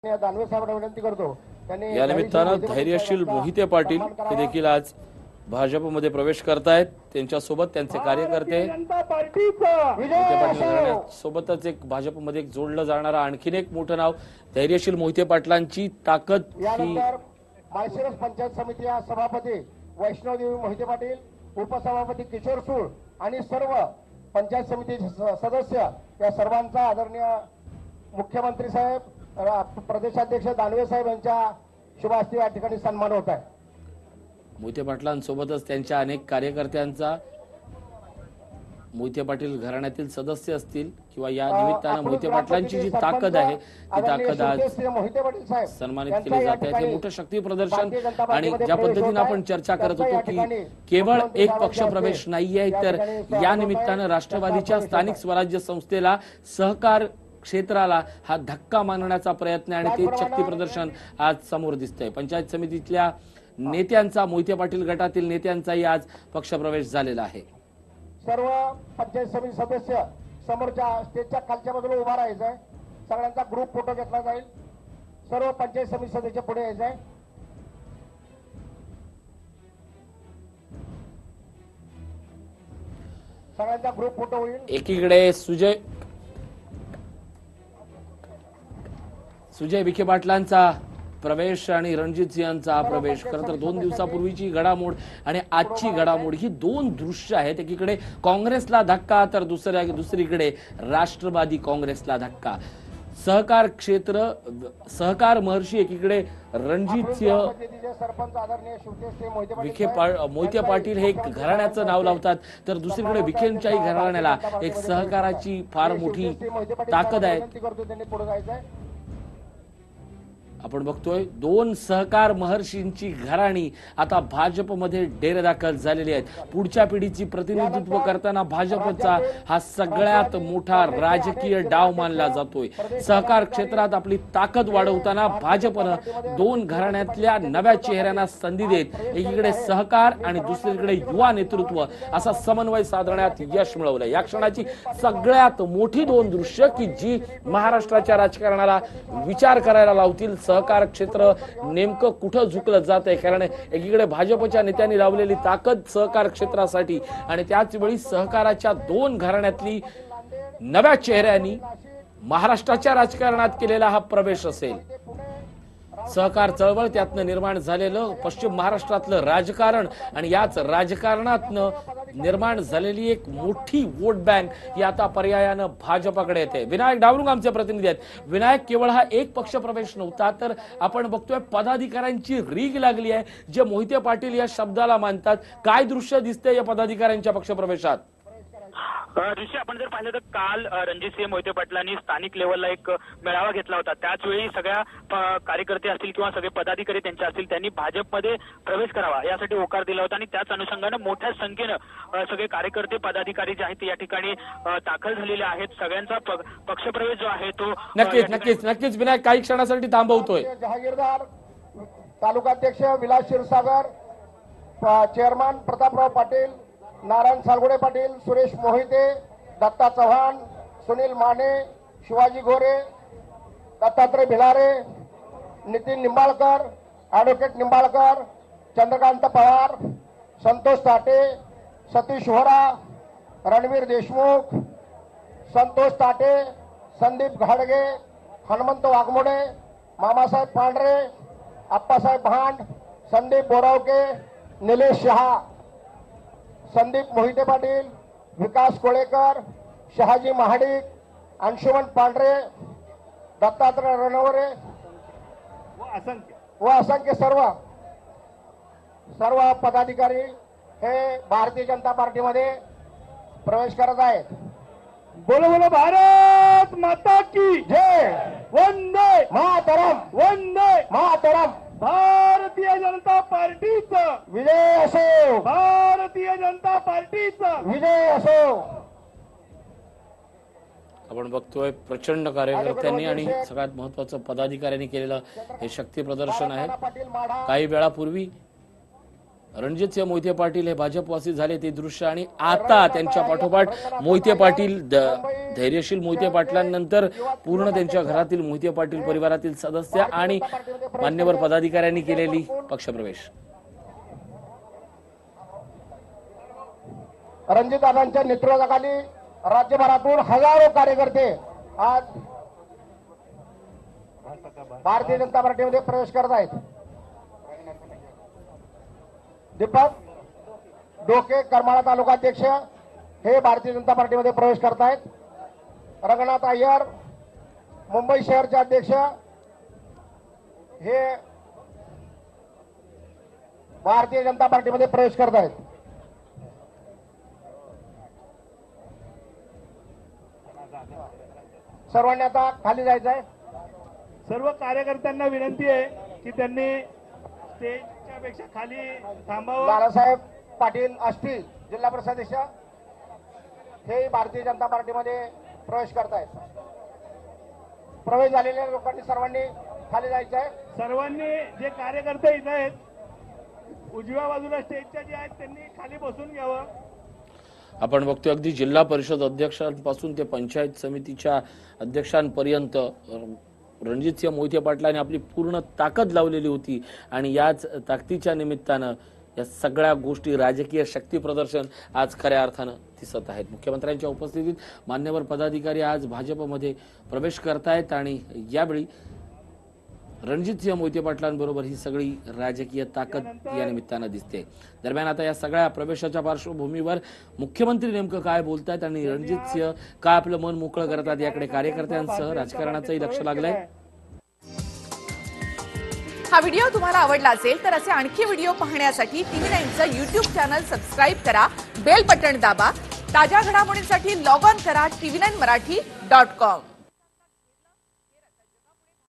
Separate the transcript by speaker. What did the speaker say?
Speaker 1: दानवे साहेबांना विनंती करतो त्यांनी
Speaker 2: या निमित्तानं धैर्यशील मोहिते पाटील हे देखील आज भाजपमध्ये प्रवेश करतायत। त्यांच्यासोबत त्यांचे कार्यकर्ते मोहिते पाटील घराण्यासोबतच एक भाजपमध्ये जोडलं जाणारा आणखीन एक मोठं नाव धैर्यशील मोहिते पाटलांची ताकद ही
Speaker 1: माळशिरस पंचायत समिती सभापती वैष्णवदेवी मोहिते पाटील, उपसभापती किशोर सूळ आणि सर्व पंचायत समितीचे सदस्य या सर्वांचा आदरणीय मुख्यमंत्री साहेब, प्रदेशाध्यक्ष दानवे साहेब यांच्या शुभ हस्ते या ठिकाणी सन्मान होत आहे।
Speaker 2: मोहिते पाटलांसोबतच त्यांच्या अनेक कार्यकर्त्यांचा मोहिते पाटील घराण्यातील सदस्य असतील किंवा या निमित्तानं मोहिते पाटलांची जी ताकद आहे ती ताकद आज सन्मानित केली जाते। हे मोठं शक्ती प्रदर्शन आणि ज्या पद्धतीने आपण चर्चा करत होतो की केवळ एक पक्ष प्रवेश नाहीये, तर या निमित्तानं राष्ट्रवादीच्या स्थानिक स्वराज्य संस्थेला, सहकार क्षेत्राला हा धक्का मानण्याचा प्रयत्न आणि ते शक्ती प्रदर्शन आज समोर दिसतंय। पंचायत समितीतल्या नेत्यांचा, मोहिते पाटील गटातील नेत्यांचाही आज पक्षप्रवेश झालेला आहे।
Speaker 1: सर्व पंचायत समिती सदस्य समोरच्या स्टेजच्या खालच्या बाजूला उभा राहायचंय, सगळ्यांचा ग्रुप फोटो घेतला जाईल। सर्व पंचायत समिती सदस्य पुढे यायचंय। सगळ्यांचा ग्रुप फोटो होईल।
Speaker 2: एकीकडे सुजय विखे पाटलांचा प्रवेश आणि रणजित सिंहांचा प्रवेश, खरं तर 2 दिवसापूर्वीची घडामोड आणि आजची घडामोड ही दोन दृश्य आहेत। एकीकडे काँग्रेसला धक्का तर दुसरीकडे राष्ट्रवादी काँग्रेसला धक्का। सहकार क्षेत्र, सहकार महर्षी एकीकडे रणजित सिंह मोहिते पाटील हे घराण्याचं नाव लावतात, तर दुसरीकडे विखेंच्याही घराण्याला एक सहकाराची फार मोठी ताकद आहे। आपण बघतोय 2 सहकार महर्षींची घराणी आता भाजपमध्ये डेरेदाखल झालेली आहेत। पुढच्या पिढीची प्रतिनिधित्व करताना भाजपचा हा सगळ्यात मोठा राजकीय डाव मानला जातोय। सहकार क्षेत्रात आपली ताकद वाढवताना भाजपनं 2 घराण्यातल्या नव्या चेहऱ्यांना संधी देत एकीकडे सहकार आणि दुसरीकडे युवा नेतृत्व असा समन्वय साधण्यात यश मिळवलं। या क्षणाची सगळ्यात मोठी 2 दृश्य की जी महाराष्ट्राच्या राजकारणाला विचार करायला लावतील। सहकार क्षेत्र नेमकं कुठं झुकलं जात आहे, कारण एकीकडे भाजपच्या नेत्यांनी लावलेली ताकद सहकार क्षेत्रासाठी आणि त्याच वेळी सहकाराच्या 2 घराण्यातली नव्या चेहऱ्यांनी महाराष्ट्राच्या राजकारणात केलेला हा प्रवेश असेल। सहकार चळवळ, त्यातनं निर्माण झालेलं पश्चिम महाराष्ट्रातलं राजकारण आणि याच राजकारणातनं निर्माण झालेली एक मोठी वोट बँक ही आता पर्यायानं भाजपकडे येते। विनायक डावरुंग आमचे प्रतिनिधी आहेत। विनायक, केवळ हा एक पक्ष प्रवेश नव्हता, तर आपण बघतोय पदाधिकाऱ्यांची रीग लागली आहे, जे मोहिते पाटील या शब्दाला मानतात। काय दृश्य दिसते या पदाधिकाऱ्यांच्या पक्षप्रवेशात?
Speaker 3: ऋषी, आपण जर पाहिलं तर काल रणजित सिंह मोहिते पाटलांनी स्थानिक लेवलला एक मेळावा घेतला होता। त्याच वेळी सगळ्या कार्यकर्ते असतील किंवा सगळे पदाधिकारी त्यांचे असतील, त्यांनी भाजपमध्ये प्रवेश करावा यासाठी होकार दिला होता आणि त्याच अनुषंगाने मोठ्या संख्येनं सगळे कार्यकर्ते, पदाधिकारी जे आहेत या ठिकाणी दाखल झालेले आहेत। सगळ्यांचा पक्षप्रवेश जो आहे तो
Speaker 2: नक्कीच विनायक काही क्षणासाठी थांबवतोय।
Speaker 1: जहागीरदार, तालुकाध्यक्ष विलास क्षीरसागर, चेअरमन प्रतापराव पाटील, नारायण सालगुडे पाटील, सुरेश मोहिते, दत्ता चव्हाण, सुनील माने, शिवाजी गोरे, दत्तात्रय भिलारे, नितीन निंबाळकर, ॲडव्होकेट निंबाळकर, चंद्रकांत पवार, संतोष ताटे, सतीश होरा, रणवीर देशमुख, संतोष ताटे, संदीप घाडगे, हनुमंत वाघमोडे, मामासाहेब पांढरे, आप्पासाहेब भांड, संदीप बोरावके, निलेश शहा, संदीप मोहिते पाटील, विकास कोळेकर, शहाजी महाडिक, अंशुमन पांढरे, दत्तात्रय रणवरे व असंख्य सर्व पदाधिकारी हे भारतीय जनता पार्टीमध्ये प्रवेश करत आहेत।
Speaker 4: बोलो बोलो भारत माता की जय, वंदे
Speaker 1: मातरम,
Speaker 4: वंदे
Speaker 1: मातरम।
Speaker 4: भारतीय जनता पार्टीचा
Speaker 1: विजय असो,
Speaker 4: भारतीय जनता पार्टीचा
Speaker 1: विजय असो।
Speaker 2: आपण बघतोय प्रचंड कार्यकर्त्यांनी आणि सगळ्यात महत्वाचं पदाधिकाऱ्यांनी केलेलं हे शक्ती प्रदर्शन आहे। काही वेळापूर्वी रणजितसिंह मोहिते पाटील हे भाजपवासी झाले ते दृश्य आणि आता त्यांच्या पाठोपाठ मोहिते पाटील धैर्यशील मोहिते पाटलांनंतर पूर्ण त्यांच्या घरातील मोहिते पाटील परिवारातील सदस्य आणि मान्यवर पदाधिकाऱ्यांनी केलेली पक्षप्रवेश.
Speaker 1: रणजितदादांच्या नेतृत्वाखाली राज्यभरातून हजारो कार्यकर्ते आज भारतीय जनता पार्टीमध्ये प्रवेश करत आहेत. दीपक डोके करमाळा तालुका अध्यक्ष हे भारतीय जनता पार्टीमध्ये प्रवेश करत आहेत. रंगनाथ अय्यर मुंबई शहरचे अध्यक्ष हे भारतीय जनता पार्टीमध्ये प्रवेश करत आहेत. सर्वांनी आता खाली जायचं आहे.
Speaker 4: सर्व कार्यकर्त्यांना विनंती आहे की त्यांनी स्टेजच्या पेक्षा खाली थांबावं.
Speaker 1: बाळासाहेब पाटील आष्टी जिल्हा परिषद अध्यक्ष हे भारतीय जनता पार्टीमध्ये प्रवेश करतायत. प्रवेश झालेल्या लोकांनी सर्वांनी खाली जायचं आहे.
Speaker 4: सर्वांनी जे कार्यकर्ते इथे आहेत उजव्या बाजूला स्टेजच्या जे आहेत त्यांनी खाली बसून घ्यावं.
Speaker 2: आपण बघतोय अगदी जिल्हा परिषद अध्यक्षांपासून ते पंचायत समितीच्या अध्यक्षांपर्यंत रणजितसिंह मोहिते पाटलांनी आपली पूर्ण ताकद लावलेली होती आणि याच ताकदीच्या निमित्तानं या सगळ्या गोष्टी राजकीय शक्ती प्रदर्शन आज खऱ्या अर्थानं दिसत आहेत. मुख्यमंत्र्यांच्या उपस्थितीत मान्यवर पदाधिकारी आज भाजपमध्ये प्रवेश करतायत आणि यावेळी रणजितसिंह मोहिते पाटलांबरोबर ही सगळी राजकीय ताकद या निमित्तानं दिसते. दरम्यान आता या सगळ्या प्रवेशाच्या पार्श्वभूमीवर मुख्यमंत्री नेमकं काय बोलतायत आणि रणजितसिंह काय आपलं मन मोकळं करतात याकडे कार्यकर्त्यांसह राजकारणाचंही लक्ष लागलंय.
Speaker 5: हा व्हिडिओ तुम्हाला आवडला असेल तर असे आणखी व्हिडिओ पाहण्यासाठी TV9चं YouTube चॅनल सबस्क्राईब करा, बेल बटण दाबा. ताज्या घडामोडींसाठी लॉग ऑन करा tv9marathi.com.